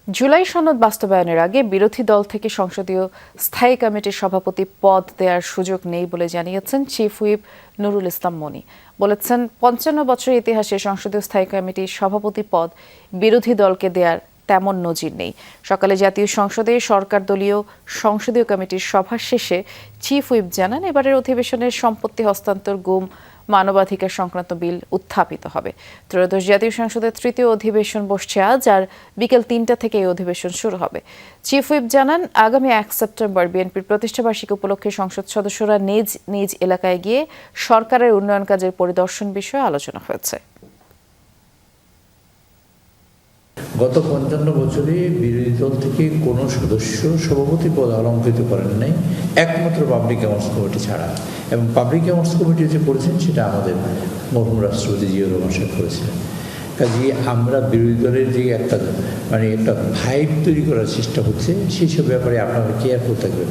জুলাই সনদ বাস্তবায়নের আগে বিরোধী দল থেকে সংসদীয় স্থায়ী কমিটির সভাপতি পদ দেওয়ার সুযোগ নেই বলে জানিয়েছেন চিফ হুইপ নুরুল ইসলাম মনি। বলেছেন, ৫৫ বছরের ইতিহাসে সংসদীয় স্থায়ী কমিটির সভাপতি পদ বিরোধী দলকে দেওয়ার তেমন নজির নেই। সকালে জাতীয় সংসদে সরকার দলীয় সংসদীয় কমিটির সভা শেষে চিফ হুইপ জানান, এবারের অধিবেশনের সম্পত্তি হস্তান্তর, গুম, মানবাধিকার সংক্রান্ত বিল উত্থাপিত হবে। ত্রয়োদশ জাতীয় সংসদের তৃতীয় অধিবেশন বসছে আজ, আর বিকেল ৩টা থেকে এই অধিবেশন শুরু হবে। চিফ হুইপ জানান, আগামী ১ সেপ্টেম্বর বিএনপির প্রতিষ্ঠাবার্ষিকী উপলক্ষে সংসদ সদস্যরা নিজ নিজ এলাকায় গিয়ে সরকারের উন্নয়ন কাজের পরিদর্শন বিষয়ে আলোচনা হয়েছে। গত ৫৫ বছরে বিরোধী দল থেকে কোনো সদস্য সভাপতি পদ অলঙ্কৃত করেন নাই, একমাত্র পাবলিক অ্যাফেয়ার্স কমিটি ছাড়া। এবং পাবলিক অ্যাফেয়ার্স কমিটি যে করেছেন সেটা আমাদের মরহুম রাষ্ট্রপতি জিয়াউর রহমান সাহেব করেছিলেন। কাজেই আমরা বিরোধী দলের যে একটা ভাইব তৈরি করার চেষ্টা হচ্ছে, সেই সব ব্যাপারে আপনারা কেয়ারফুল থাকবেন।